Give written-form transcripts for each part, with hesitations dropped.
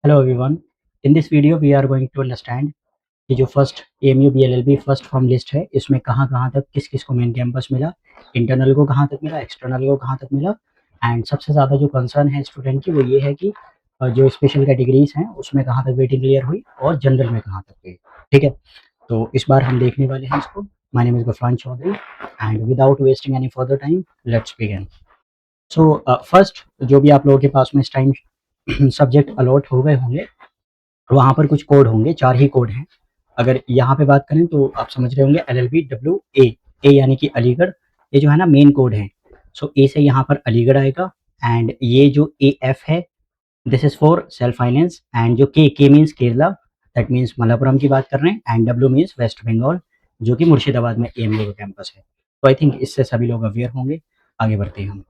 Hello everyone. In this video we are going to understand कि जो first AMU BLLB first form list है इसमें कहाँ कहाँ तक किस किस को मेन कैंपस मिला, इंटरनल को कहाँ तक मिला, एक्सटर्नल को कहाँ तक मिला। एंड सबसे ज़्यादा जो कंसर्न है स्टूडेंट की वो ये है कि जो स्पेशल कैटेगरीज हैं उसमें कहाँ तक वेटिंग क्लियर हुई और जनरल में कहाँ तक हुई। ठीक है, तो इस बार हम देखने वाले हैं इसको। My name is Ghufran Chaudhary and without wasting any further time let's begin. So first जो भी आप लोगों के पास में इस टाइम सब्जेक्ट अलॉट हो गए होंगे वहाँ पर कुछ कोड होंगे, 4 ही कोड हैं। अगर यहाँ पे बात करें तो आप समझ रहे होंगे LLB WA, ए यानी कि अलीगढ़, ये जो है ना मेन कोड है। सो ए से यहाँ पर अलीगढ़ आएगा एंड ये जो AF है this is for self finance and जो K means Kerala, that means Malappuram की बात कर रहे हैं and W means West Bengal जो कि मुर्शिदाबाद में AMU का कैंपस है। तो आई थिंक इससे सभी लोग अवेयर होंगे। आगे बढ़ते हैं हम।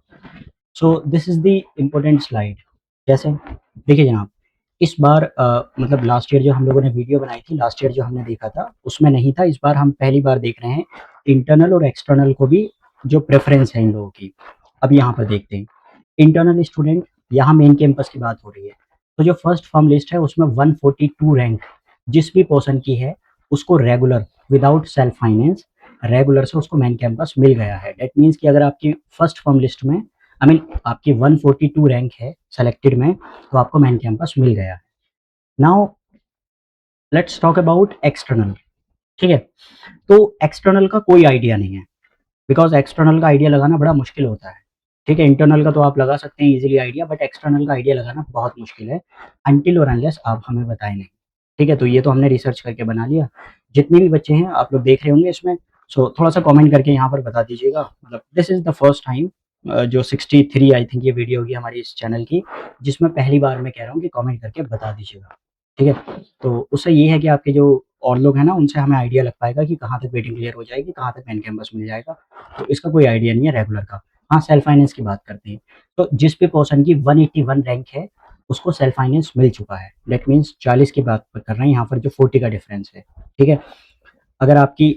So this is the important slide. कैसे देखिए जनाब, इस बार मतलब लास्ट ईयर जो हम लोगों ने वीडियो बनाई थी, लास्ट ईयर जो हमने देखा था उसमें नहीं था। इस बार हम पहली बार देख रहे हैं इंटरनल और एक्सटर्नल को भी जो प्रेफरेंस है इन लोगों की। अब यहाँ पर देखते हैं इंटरनल स्टूडेंट, यहाँ मेन कैंपस की बात हो रही है। तो जो फर्स्ट फॉर्म लिस्ट है उसमें 142 रैंक जिस भी पर्सन की है उसको regular without self finance regular से उसको मेन कैंपस मिल गया है। डेट मीन्स कि अगर आपकी फर्स्ट फॉर्म लिस्ट में आई मीन आपकी 142 रैंक है सेलेक्टेड में तो आपको मेन कैंपस मिल गया है। Now let's talk about external. ठीक है, तो एक्सटर्नल का कोई आइडिया नहीं है बिकॉज एक्सटर्नल का आइडिया लगाना बड़ा मुश्किल होता है। ठीक है, इंटरनल का तो आप लगा सकते हैं इजीली आइडिया, बट एक्सटर्नल का आइडिया लगाना बहुत मुश्किल है अनटिल और अनलेस आप हमें बताएं नहीं। ठीक है, तो ये तो हमने रिसर्च करके बना लिया। जितने भी बच्चे हैं आप लोग देख रहे होंगे इसमें, सो थोड़ा सा कमेंट करके यहाँ पर बता दीजिएगा। मतलब this is the first time जो 63 आई थिंक ये वीडियो होगी हमारी इस चैनल की जिसमें पहली बार मैं कह रहा हूँ कि कमेंट करके बता दीजिएगा। ठीक है, तो उससे ये है कि आपके जो और लोग हैं ना उनसे हमें आइडिया लग पाएगा कि कहाँ तक वेटिंग क्लियर हो जाएगी, कहाँ तक मेन कैंपस मिल जाएगा। तो इसका कोई आइडिया नहीं है रेगुलर का। हाँ, सेल्फ फाइनेंस की बात करते हैं तो जिस भी पर्सन की 181 रैंक है उसको सेल्फ फाइनेंस मिल चुका है। दैट मीन्स 40 की बात कर रहे हैं यहाँ पर जो 40 का डिफरेंस है। ठीक है, अगर आपकी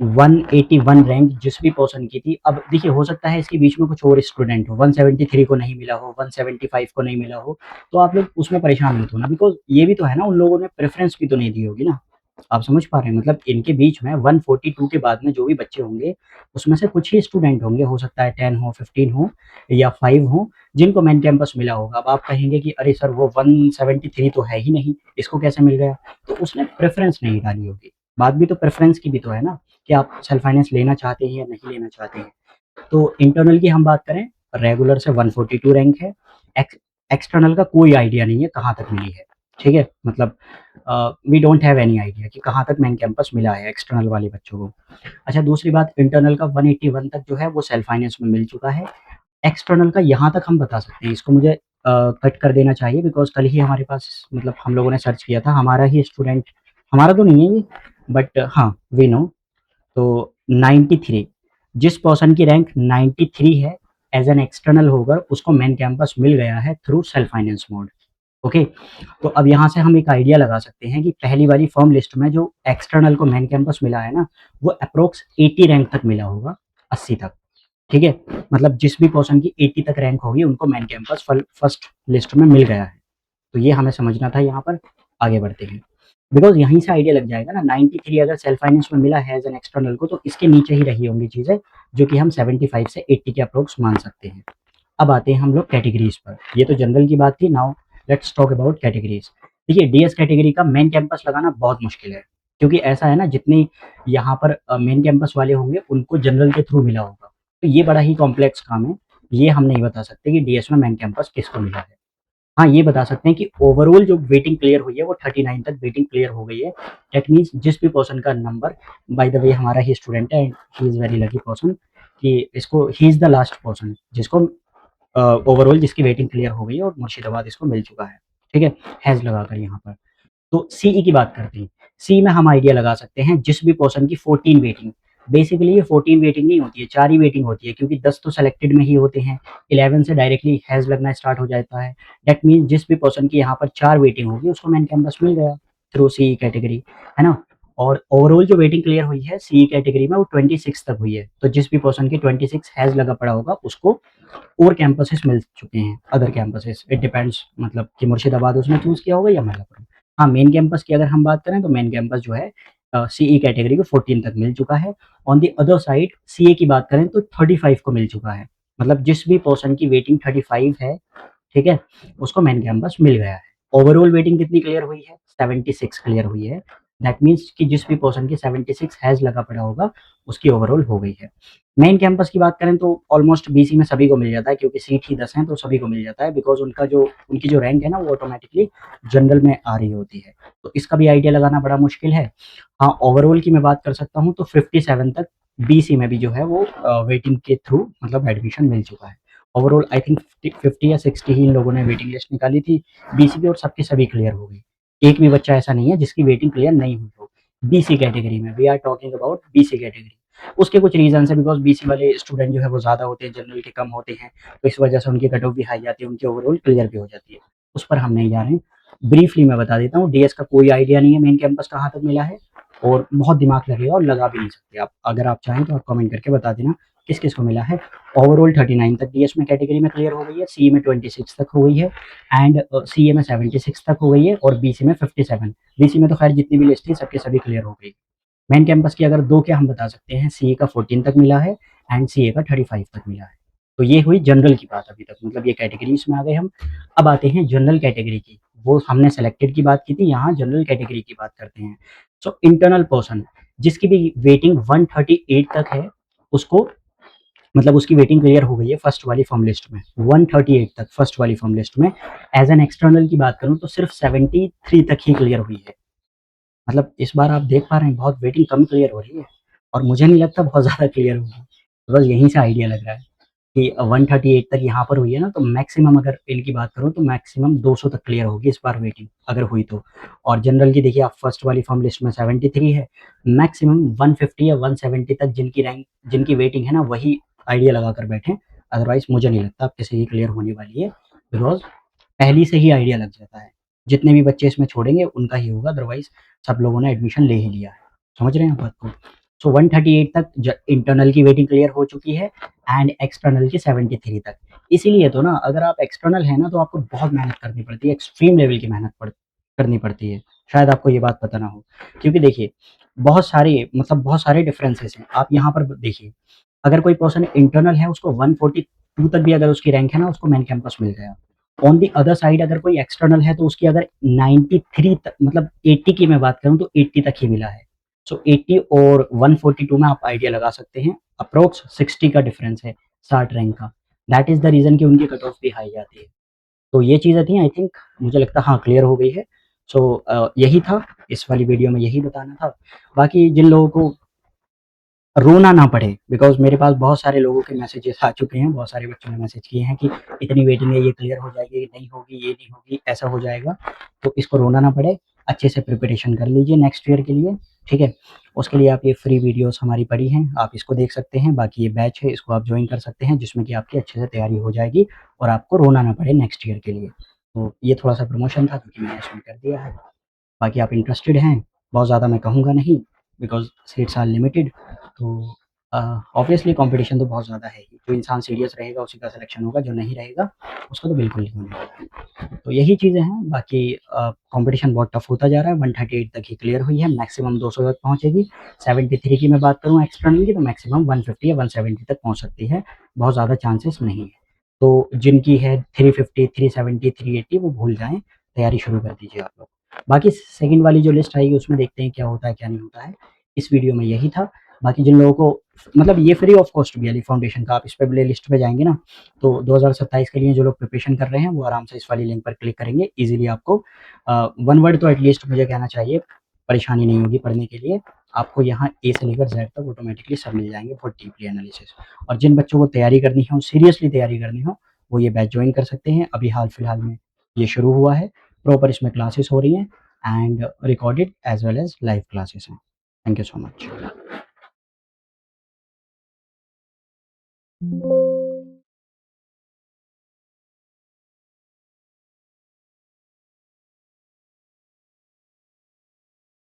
181 रैंक जिस भी पर्सन की थी, अब देखिए हो सकता है इसके बीच में कुछ और स्टूडेंट हो 173 को नहीं मिला हो, 175 को नहीं मिला हो, तो आप लोग उसमें परेशान मत होना बिकॉज ये भी तो है ना, उन लोगों ने प्रेफरेंस भी तो नहीं दी होगी ना। आप समझ पा रहे हैं, मतलब इनके बीच में 142 के बाद में जो भी बच्चे होंगे उसमें से कुछ ही स्टूडेंट होंगे, हो सकता है 10 हो, 15 हो या 5 हो जिनको मेन कैंपस मिला होगा। अब आप कहेंगे कि अरे सर वो 173 तो है ही नहीं, इसको कैसे मिल गया? तो उसने प्रेफरेंस नहीं डाली होगी। बात भी तो प्रेफरेंस की भी तो है ना कि आप सेल्फ फाइनेंस लेना चाहते हैं या नहीं लेना चाहते हैं। तो इंटरनल की हम बात करें, रेगुलर से 142 रैंक है। एक्सटर्नल का कोई आइडिया नहीं है कहाँ तक मिली है। ठीक है, मतलब we don't have any idea कि कहाँ तक मेन कैंपस मिला है एक्सटर्नल वाले बच्चों को। अच्छा, दूसरी बात, इंटरनल का 181 तक जो है वो सेल्फ फाइनेंस में मिल चुका है। एक्सटर्नल का यहाँ तक हम बता सकते हैं, इसको मुझे कट कर देना चाहिए बिकॉज कल ही हमारे पास मतलब हम लोगों ने सर्च किया था, हमारा ही स्टूडेंट, हमारा तो नहीं है ये बट हाँ वी नो। तो 93 जिस पर्सन की रैंक 93 है एज एन एक्सटर्नल होकर उसको मेन कैंपस मिल गया है through self finance mode. Okay, तो अब यहाँ से हम एक आइडिया लगा सकते हैं कि पहली वाली फॉर्म लिस्ट में जो एक्सटर्नल को मेन कैंपस मिला है ना वो अप्रोक्स 80 रैंक तक मिला होगा, 80 तक। ठीक है, मतलब जिस भी पर्सन की 80 तक रैंक होगी उनको मेन कैंपस फर्स्ट लिस्ट में मिल गया है। तो ये हमें समझना था यहाँ पर। आगे बढ़ते हैं बिकॉज यहीं से आइडिया लग जाएगा ना, 93 अगर सेल्फ फाइनेंस में मिला है एज एन एक्सटर्नल को तो इसके नीचे ही रही होंगी चीज़ें जो कि हम 75 से 80 के अप्रोक्स मान सकते हैं। अब आते हैं हम लोग कैटेगरीज पर। ये तो जनरल की बात थी, now let's talk about categories. देखिए डीएस कैटेगरी का मेन कैंपस लगाना बहुत मुश्किल है क्योंकि ऐसा है ना, जितने यहाँ पर मेन कैंपस वाले होंगे उनको जनरल के थ्रू मिला होगा, तो ये बड़ा ही कॉम्प्लेक्स काम है। ये हम नहीं बता सकते कि डीएस में मेन कैंपस किसको मिला है। हाँ, ये बता सकते हैं कि ओवरऑल जो वेटिंग क्लियर हुई है वो 39 तक वेटिंग क्लियर हो गई है। दैट मीन्स जिस भी पर्सन का नंबर, बाय द वे हमारा ही स्टूडेंट है and he is very lucky person कि इसको he is the last person जिसको ओवरऑल जिसकी वेटिंग क्लियर हो गई है और मुर्शिदाबाद इसको मिल चुका है। ठीक है, हैज़ लगाकर यहाँ पर। तो सीई की बात करते हैं। सी में हम आइडिया लगा सकते हैं जिस भी पर्सन की 14 वेटिंग, बेसिकली ये 14 वेटिंग नहीं होती है, 4 ही वेटिंग होती है क्योंकि 10 तो सेलेक्टेड में ही होते हैं, 11 से डायरेक्टली हैज़ लगना स्टार्ट हो जाता है। दैट मीन्स जिस भी पर्सन की यहाँ पर 4 वेटिंग होगी उसको मेन कैंपस मिल गया थ्रू सी कैटेगरी, है ना। और ओवरऑल जो वेटिंग क्लियर हुई है सी कैटेगरी में वो 26 तक हुई है। तो जिस भी पर्सन की 26 हैज़ लगा पड़ा होगा उसको और कैंपसेस मिल चुके हैं, अदर कैंपसेस, इट डिपेंड्स, मतलब कि मुर्शिदाबाद उसने चूज़ किया होगा या मलकापुर। हाँ, मेन कैंपस की अगर हम बात करें तो मेन कैंपस जो है सीई कैटेगरी को 14 तक मिल चुका है। On the other side CA की बात करें तो 35 को मिल चुका है। मतलब जिस भी पर्सन की वेटिंग 35 है, ठीक है, उसको मेन कैंपस मिल गया है। ओवरऑल वेटिंग कितनी क्लियर हुई है? 76 क्लियर हुई है। दैट मीन्स कि जिस भी पर्सन की 76 हैज़ लगा पड़ा होगा उसकी ओवरऑल हो गई है। मेन कैंपस की बात करें तो ऑलमोस्ट बीसी में सभी को मिल जाता है, क्योंकि सीट ही 10 हैं तो सभी को मिल जाता है, बिकॉज़ उनकी जो रैंक है ना वो ऑटोमेटिकली जनरल में आ रही होती है। तो इसका भी आइडिया लगाना बड़ा मुश्किल है। हाँ, ओवरऑल की मैं बात कर सकता हूँ तो 57 तक बीसी में भी जो है वो वेटिंग के थ्रू मतलब एडमिशन मिल चुका है। ओवरऑल आई थिंक 50 या 60 ही इन लोगों ने वेटिंग लिस्ट निकाली थी बीसी की, और सबकी सभी क्लियर हो गई। एक भी बच्चा ऐसा नहीं है जिसकी वेटिंग क्लियर नहीं हुई हो बीसी कैटेगरी में। We are talking about BC category. उसके कुछ रीजन है, बिकॉज बीसी वाले स्टूडेंट जो है वो ज़्यादा होते हैं, जनरल के कम होते हैं, तो इस वजह से उनकी कट ऑफ भी हाई जाती है, उनकी ओवरऑल क्लियर भी हो जाती है। उस पर हम नहीं जा रहे हैं। ब्रीफली मैं बता देता हूँ, डीएस का कोई आइडिया नहीं है मेन कैंपस कहाँ तक मिला है, और बहुत दिमाग लगेगा और लगा भी नहीं सकते आप। अगर आप चाहें तो आप कमेंट करके बता देना किस किस को मिला है। ओवरऑल 39 तक डीएस में कैटेगरी में क्लियर हो गई है, सी में 26 तक हो गई है, एंड सी ए में 76 तक हो गई है, और बीसी में 57। बीसी में तो खैर जितनी भी लिस्ट थी सबकी सभी क्लियर हो गई। मेन कैंपस की अगर दो क्या हम बता सकते हैं, सीए का 14 तक मिला है एंड सीए का 35 तक मिला है। तो ये हुई जनरल की बात अभी तक, मतलब ये कैटेगरीज में आ गए हम। अब आते हैं जनरल कैटेगरी की। वो हमने सेलेक्टेड की बात की थी, यहाँ जनरल कैटेगरी की बात करते हैं। सो इंटरनल पर्सन जिसकी भी वेटिंग 138 तक है, उसको मतलब उसकी वेटिंग क्लियर हो गई है फर्स्ट वाली फॉर्म लिस्ट में, 138 तक फर्स्ट वाली फॉर्म लिस्ट में। एज एन एक्सटर्नल की बात करूँ तो सिर्फ 73 तक ही क्लियर हुई है। मतलब इस बार आप देख पा रहे हैं बहुत वेटिंग कम क्लियर हो रही है, और मुझे नहीं लगता बहुत ज़्यादा क्लियर होगी। तो बस यहीं से आइडिया लग रहा है कि 138 तक यहाँ पर हुई है ना, तो मैक्सिमम अगर इनकी बात करूँ तो मैक्सिमम 200 तक क्लियर होगी इस बार वेटिंग अगर हुई तो। और जनरल की देखिए आप फर्स्ट वाली फॉर्म लिस्ट में 73 है, मैक्सिमम 150 या 170 तक जिनकी वेटिंग है ना वही आइडिया लगा कर बैठे। अदरवाइज मुझे नहीं लगता आप किसी की क्लियर होने वाली है, बिकॉज पहली से ही आइडिया लग जाता है। जितने भी बच्चे इसमें छोड़ेंगे उनका ही होगा, अदरवाइज सब लोगों ने एडमिशन ले ही लिया है। समझ रहे हैं आप बात को? सो 138 तक इंटरनल की वेटिंग क्लियर हो चुकी है, एंड एक्सटर्नल की 73 तक। इसीलिए तो ना अगर आप एक्सटर्नल है ना तो आपको बहुत मेहनत करनी पड़ती है, एक्सट्रीम लेवल की करनी पड़ती है। शायद आपको ये बात पता ना हो, क्योंकि देखिए बहुत सारे डिफरेंसेस हैं। आप यहाँ पर देखिए, अगर कोई पर्सन इंटरनल है उसको 142 तक भी अगर उसकी रैंक है ना उसको मेन कैंपस मिल गया। ऑन दी अदर साइड अगर कोई एक्सटर्नल है तो उसकी अगर 93 तक मतलब 80 की मैं बात करूँ तो 80 तक ही मिला है। सो 80 और 142 में आप आइडिया लगा सकते हैं, अप्रोक्स 60 का डिफरेंस है 60 रैंक का। दैट इज द रीजन कि उनकी कट ऑफ भी हाई जाती है। तो ये चीज़ें थी, आई थिंक मुझे लगता है हाँ क्लियर हो गई है। सो यही था इस वाली वीडियो में, यही बताना था। बाकी जिन लोगों को रोना ना पड़े, बिकॉज मेरे पास बहुत सारे लोगों के मैसेजेस आ चुके हैं, बहुत सारे बच्चों ने मैसेज किए हैं कि इतनी वेटिंग है, ये क्लियर हो जाएगी, नहीं होगी, ये नहीं होगी, ऐसा हो जाएगा। तो इसको रोना ना पड़े, अच्छे से प्रिपरेशन कर लीजिए नेक्स्ट ईयर के लिए, ठीक है। उसके लिए आप ये फ्री वीडियोस हमारी पड़ी हैं, आप इसको देख सकते हैं। बाकी ये बैच है, इसको आप ज्वाइन कर सकते हैं, जिसमें कि आपकी अच्छे से तैयारी हो जाएगी और आपको रोना ना पड़े नेक्स्ट ईयर के लिए। तो ये थोड़ा सा प्रमोशन था क्योंकि मैंने इसमें कर दिया है। बाकी आप इंटरेस्टेड हैं, बहुत ज़्यादा मैं कहूँगा नहीं, बिकॉज़ सीट्स आर लिमिटेड। तो ऑब्वियसली कंपटीशन तो बहुत ज़्यादा है ही। जो इंसान सीरियस रहेगा उसी का सिलेक्शन होगा, जो नहीं रहेगा उसका तो बिल्कुल नहीं होने वाला। तो यही चीज़ें हैं, बाकी कंपटीशन बहुत टफ होता जा रहा है। 138 तक ही क्लियर हुई है, मैक्सिमम 200 तक पहुँचेगी। 73 की मैं बात करूँ एक्सटर्नल की तो मैक्सिमम 150 या 170 तक पहुँच सकती है, बहुत ज़्यादा चांसेस नहीं है। तो जिनकी है 350, 370, 380 वो भूल जाएँ, तैयारी शुरू कर दीजिए आप लोग। बाकी सेकंड वाली जो लिस्ट आएगी उसमें देखते हैं क्या होता है क्या नहीं होता है। इस वीडियो में यही था। बाकी जिन लोगों को मतलब ये फ्री ऑफ कॉस्ट भी है फाउंडेशन का, आप इस पे प्ले लिस्ट पे जाएंगे ना तो 2027 के लिए जो लोग प्रिपरेशन कर रहे हैं वो आराम से इस वाली लिंक पर क्लिक करेंगे, इजीली आपको वन वर्ड तो एटलीस्ट मुझे कहना चाहिए परेशानी नहीं होगी पढ़ने के लिए। आपको यहाँ ए से लेकर जेड तक ऑटोमेटिकली सब मिल जाएंगे बहुत डीपली एनालिसिस। और जिन बच्चों को तैयारी करनी हो, सीरियसली तैयारी करनी हो, वो ये बैच ज्वाइन कर सकते हैं। अभी हाल फिलहाल में ये शुरू हुआ है, प्रॉपर इसमें क्लासेस हो रही हैं, and recorded as well as live classes हैं। Thank you so much.